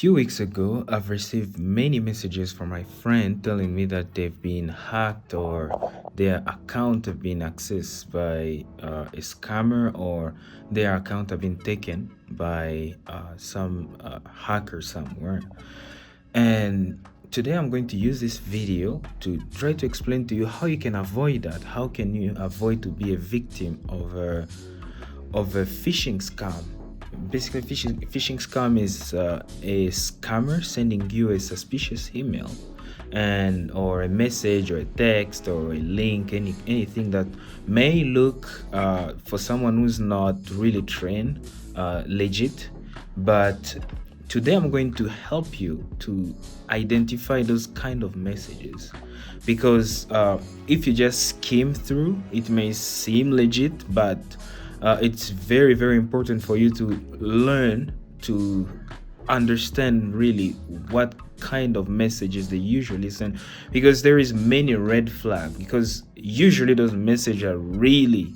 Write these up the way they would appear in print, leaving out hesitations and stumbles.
Few weeks ago, I've received many messages from my friend telling me that they've been hacked or their account have been accessed by a scammer or their account have been taken by some hacker somewhere. And today I'm going to use this video to try to explain to you how you can avoid that. How can you avoid to be a victim of a phishing scam? Basically, phishing scam is a scammer sending you a suspicious email and or a message or a text or a link, anything that may look for someone who's not really trained legit. But today I'm going to help you to identify those kind of messages, because if you just skim through, it may seem legit, but it's very, very important for you to learn to understand really what kind of messages they usually send, because there is many red flag, because usually those messages are really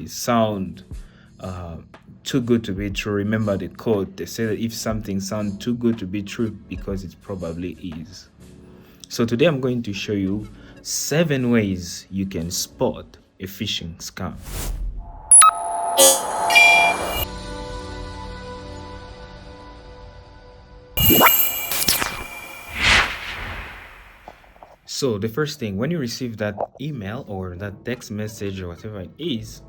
sound too good to be true. Remember the quote, they say that if something sounds too good to be true, because it probably is. So today I'm going to show you 7 ways you can spot a phishing scam. So the first thing, when you receive that email or that text message or whatever it is,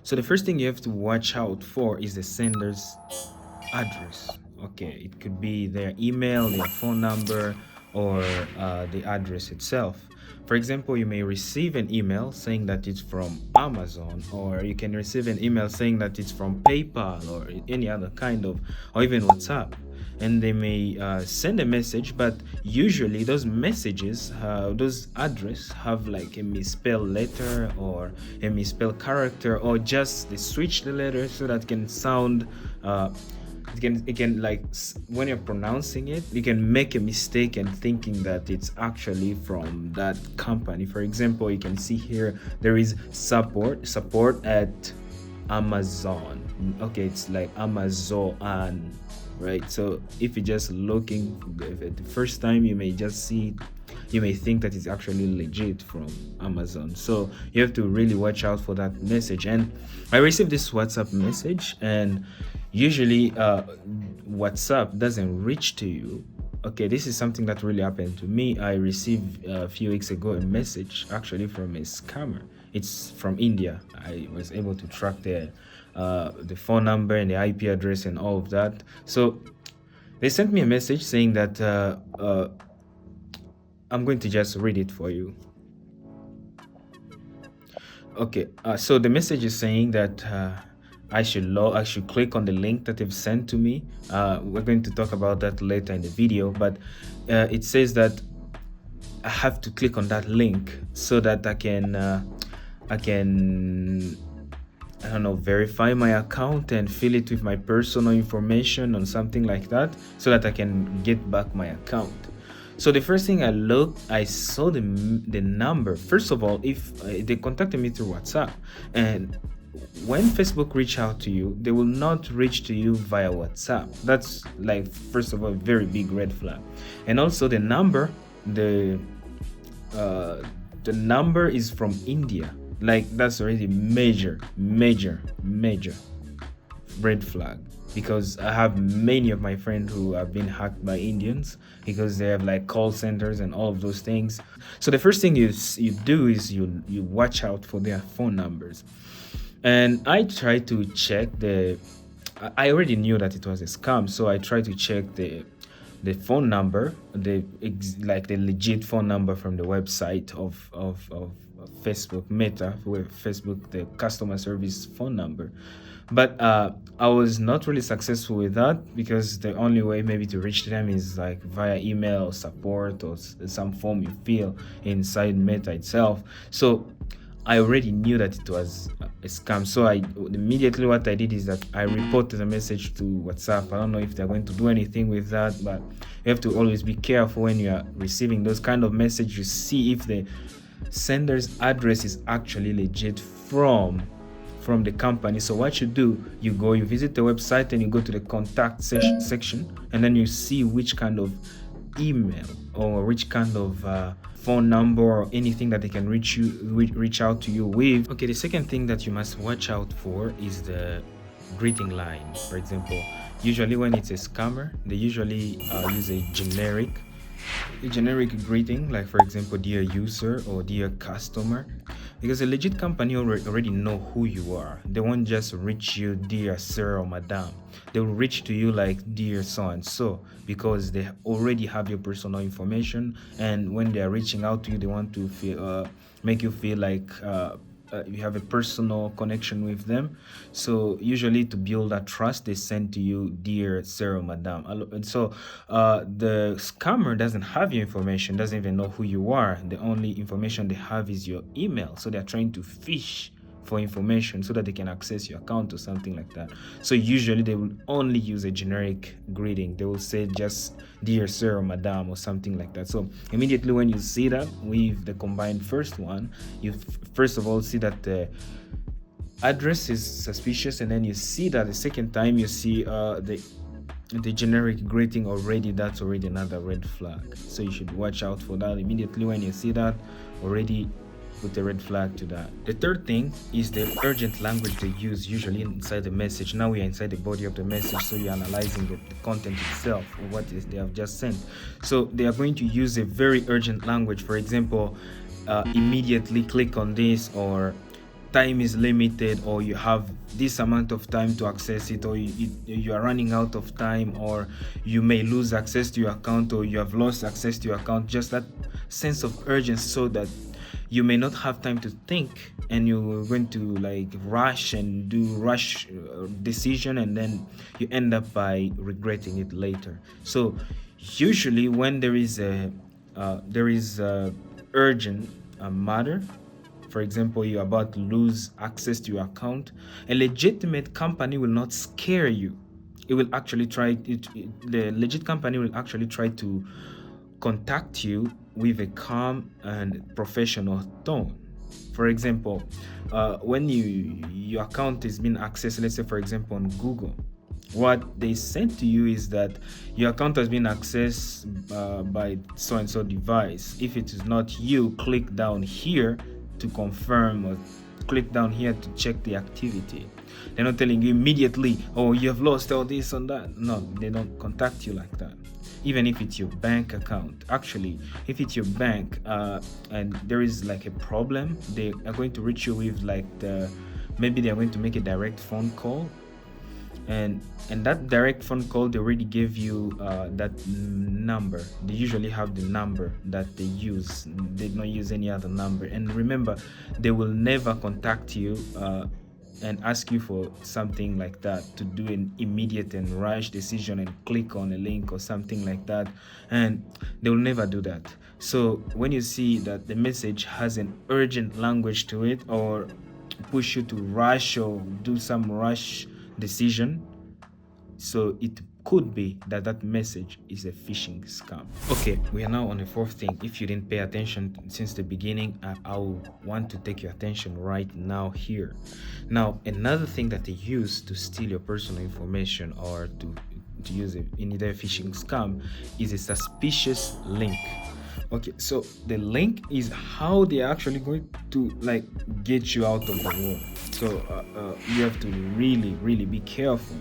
so the first thing you have to watch out for is the sender's address. Okay, it could be their email, their phone number, or the address itself. For example, you may receive an email saying that it's from Amazon, or you can receive an email saying that it's from PayPal or any other kind of, or even WhatsApp. And they may send a message, but usually those messages, those address have like a misspelled letter or a misspelled character, or just they switch the letter so that it can sound it can like when you're pronouncing it, you can make a mistake and thinking that it's actually from that company. For example, you can see here there is support at Amazon. Okay, it's like Amazon, right? So if you're just looking the first time, you may just see, you may think that it's actually legit from Amazon. So you have to really watch out for that message. And I received this WhatsApp message, and usually WhatsApp doesn't reach to you. Okay, this is something that really happened to me. I received a few weeks ago a message actually from a scammer. It's from India. I was able to track the phone number and the IP address and all of that. So they sent me a message saying that I'm going to just read it for you. Okay, so the message is saying that I should click on the link that they've sent to me. We're going to talk about that later in the video, but it says that I have to click on that link so that I can I don't know, verify my account and fill it with my personal information or something like that, so that I can get back my account. So the first thing I saw the number. First of all, if they contacted me through WhatsApp, and when Facebook reach out to you, they will not reach to you via WhatsApp. That's like, first of all, a very big red flag. And also the number, the number is from India. Like, that's already major red flag, because I have many of my friends who have been hacked by Indians, because they have like call centers and all of those things. So the first thing you do is you watch out for their phone numbers. And I try to check I already knew that it was a scam, so I tried to check the phone number, the legit phone number from the website of Facebook Meta, with Facebook, the customer service phone number. But I was not really successful with that, because the only way maybe to reach them is like via email or support or some form you fill inside Meta itself. So I already knew that it was a scam. So immediately what I did is that I reported the message to WhatsApp. I don't know if they're going to do anything with that, but you have to always be careful when you are receiving those kind of messages. See if the sender's address is actually legit from from the company. So what you do, you visit the website and you go to the contact section, and then you see which kind of email or which kind of phone number or anything that they can reach out to you with. Okay, the second thing that you must watch out for is the greeting line. For example, usually when it's a scammer, they usually use a generic greeting, like for example, dear user or dear customer, because a legit company already know who you are. They won't just reach you dear sir or madam. They will reach to you like dear so and so, because they already have your personal information, and when they are reaching out to you, they want to make you feel like you have a personal connection with them. So usually to build that trust, they send to you dear sir or madam. And so the scammer doesn't have your information, doesn't even know who you are. The only information they have is your email. So they're trying to fish for information so that they can access your account or something like that. So usually they will only use a generic greeting. They will say just dear sir or madam or something like that. So immediately when you see that with the combined first one, you first of all see that the address is suspicious, and then you see that the second time you see the generic greeting already, that's already another red flag. So you should watch out for that. Immediately when you see that, already put a red flag to that. The third thing is the urgent language they use usually inside the message. Now we are inside the body of the message, so you're analyzing the content itself or what is they have just sent. So they are going to use a very urgent language. For example, immediately click on this, or time is limited, or you have this amount of time to access it, or you are running out of time, or you may lose access to your account, or you have lost access to your account. Just that sense of urgency, so that you may not have time to think, and you're going to like rush decision, and then you end up by regretting it later. So usually when there is a urgent matter, for example, you're about to lose access to your account, a legitimate company will not scare you. It will actually the legit company will actually try to contact you with a calm and professional tone. For example, when your account is being accessed, let's say for example on Google, what they send to you is that your account has been accessed by so and so device. If it is not you, click down here to confirm, or click down here to check the activity. They're not telling you immediately, oh, you have lost all this and that. No, they don't contact you like that. Even if it's your bank account. Actually, if it's your bank and there is like a problem, they are going to reach you with like maybe they are going to make a direct phone call, and that direct phone call, they already gave you that number. They usually have the number that they use. They don't use any other number. And remember, they will never contact you and ask you for something like that, to do an immediate and rush decision and click on a link or something like that, and they will never do that. So when you see that the message has an urgent language to it, or push you to rush or do some rush decision, so it could be that message is a phishing scam. Okay, we are now on the fourth thing. If you didn't pay attention since the beginning, I want to take your attention right now here. Now, another thing that they use to steal your personal information, or to use it in either phishing scam, is a suspicious link. Okay, so the link is how they're actually going to like get you out of the war. So you have to really be careful,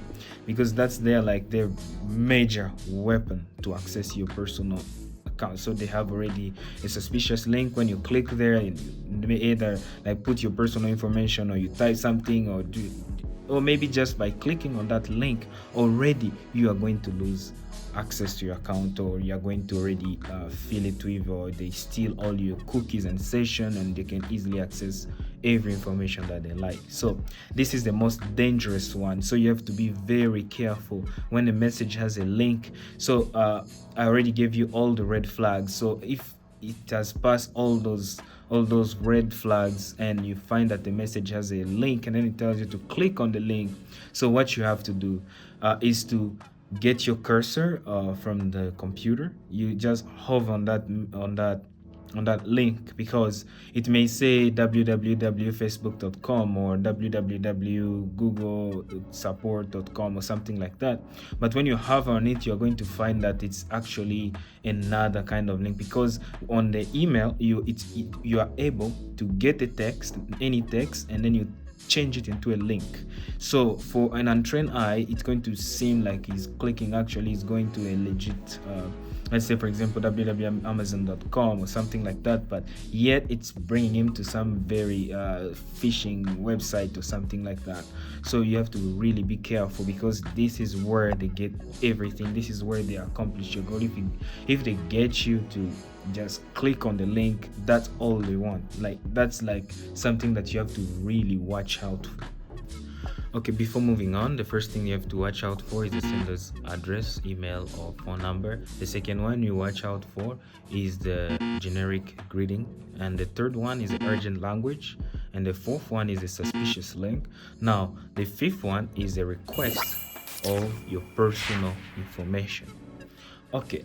because that's their major weapon to access your personal account. So they have already a suspicious link. When you click there, you may either like put your personal information, or you type something, or maybe just by clicking on that link, already you are going to lose access to your account, or you're going to already fill it with, or they steal all your cookies and session, and they can easily access every information that they like. So this is the most dangerous one. So you have to be very careful when a message has a link. So I already gave you all the red flags. So if it has passed all those red flags, and you find that the message has a link, and then it tells you to click on the link, so what you have to do is to get your cursor from the computer. You just hover on that link, because it may say www.facebook.com or www.googlesupport.com or something like that. But when you hover on it, you're going to find that it's actually another kind of link, because on the email you are able to get a text, any text, and then you change it into a link. So for an untrained eye, it's going to seem like he's clicking, actually he's going to a legit let's say for example www.amazon.com or something like that, but yet it's bringing him to some very phishing website or something like that. So you have to really be careful, because this is where they get everything. This is where they accomplish your goal. If they get you to just click on the link, that's all they want. Like, that's like something that you have to really watch out for. Okay, before moving on, the first thing you have to watch out for is the sender's address, email, or phone number. The second one you watch out for is the generic greeting. And the third one is the urgent language. And the fourth one is a suspicious link. Now, the fifth one is a request of your personal information. Okay,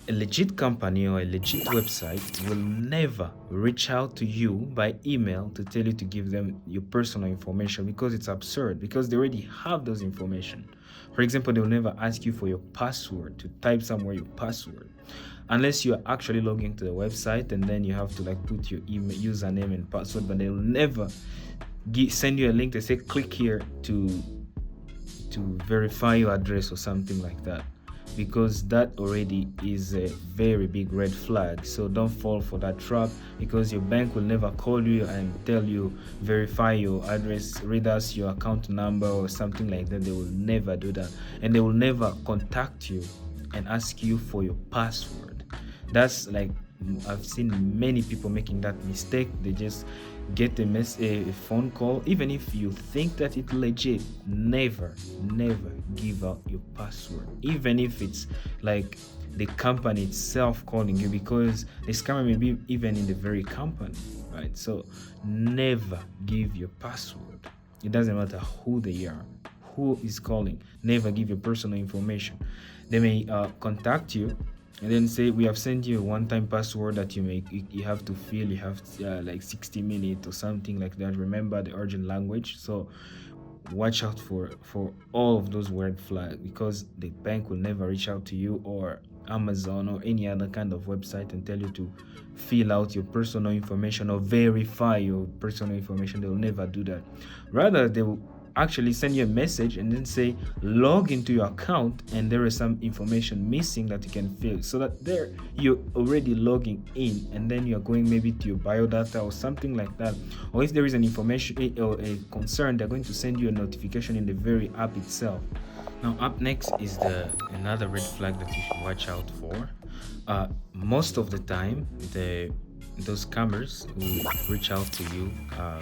a legit company or a legit website will never reach out to you by email to tell you to give them your personal information, because it's absurd, because they already have those information. For example, they will never ask you for your password, to type somewhere your password, unless you are actually logging to the website, and then you have to like put your email, username and password. But they will never send you a link to say click here to verify your address or something like that, because that already is a very big red flag. So don't fall for that trap, because your bank will never call you and tell you verify your address, read us your account number or something like that. They will never do that, and they will never contact you and ask you for your password. That's like, I've seen many people making that mistake. They just get a phone call. Even if you think that it's legit, never give out your password, even if it's like the company itself calling you, because the scammer may be even in the very company, right? So never give your password. It doesn't matter who they are, who is calling. Never give your personal information. They may contact you and then say, we have sent you a one-time password that you have to fill. You have like 60 minutes or something like that. Remember the urgent language. So watch out for all of those red flags, because the bank will never reach out to you or Amazon or any other kind of website and tell you to fill out your personal information or verify your personal information. They will never do that. Rather, they will actually send you a message and then say log into your account, and there is some information missing that you can fill, so that there you're already logging in, and then you're going maybe to your biodata or something like that. Or if there is an information or a concern, they're going to send you a notification in the very app itself. Now up next is another red flag that you should watch out for. Most of the time those scammers who reach out to you are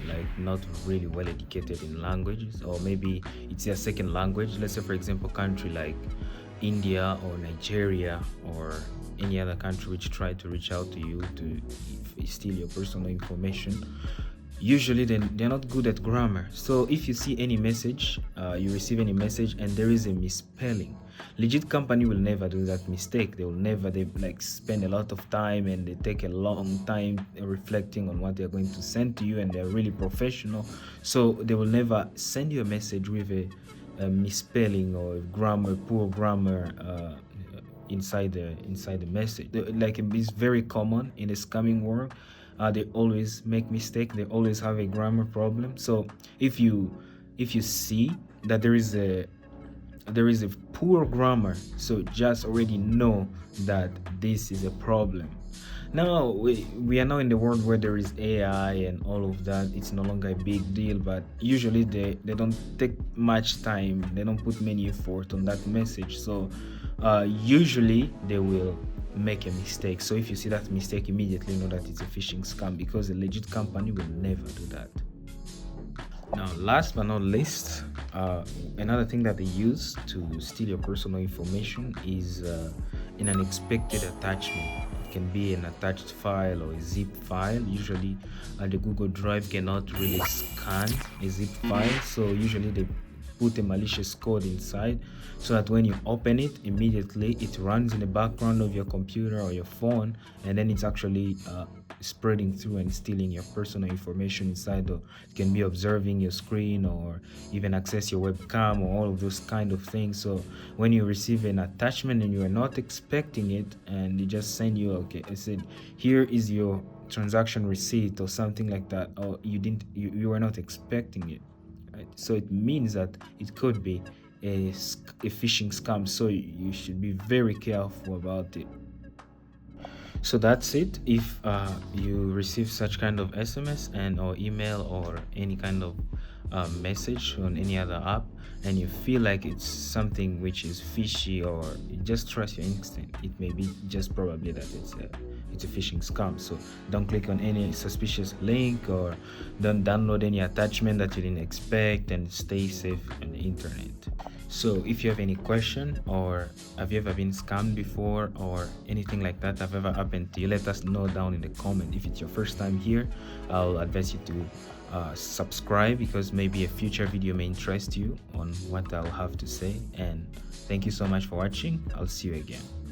like not really well educated in languages, or maybe it's their second language. Let's say for example country like India or Nigeria or any other country which try to reach out to you to steal your personal information. Usually they're not good at grammar. So if you see any message, you receive any message and there is a misspelling, legit company will never do that mistake. They like spend a lot of time and they take a long time reflecting on what they're going to send to you, and they're really professional. So they will never send you a message with a misspelling or poor grammar inside the message. Like, it's very common in the scamming world. They always make mistake. They always have a grammar problem. So if you see that there is a poor grammar, so just already know that this is a problem. Now we are now in the world where there is AI and all of that. It's no longer a big deal, but usually they don't take much time. They don't put many effort on that message. So usually they will make a mistake. So if you see that mistake, immediately know that it's a phishing scam, because a legit company will never do that. Now, last but not least, another thing that they use to steal your personal information is an unexpected attachment. It can be an attached file or a zip file. Usually the Google Drive cannot really scan a zip file, so usually they put a malicious code inside, so that when you open it, immediately it runs in the background of your computer or your phone, and then it's actually spreading through and stealing your personal information inside. Or it can be observing your screen, or even access your webcam, or all of those kind of things. So when you receive an attachment and you are not expecting it, and they just send you, okay, I said, here is your transaction receipt or something like that, or you were not expecting it, right? So it means that it could be a phishing scam, so you should be very careful about it. So that's it. If you receive such kind of SMS and or email or any kind of message on any other app, and you feel like it's something which is fishy, or you just trust your instinct, it may be just probably that it's a phishing scam. So don't click on any suspicious link, or don't download any attachment that you didn't expect, and stay safe on the internet. So if you have any question, or have you ever been scammed before, or anything like that have ever happened to you, let us know down in the comment. If it's your first time here, I'll advise you to subscribe, because maybe a future video may interest you on what I'll have to say. And thank you so much for watching. I'll see you again.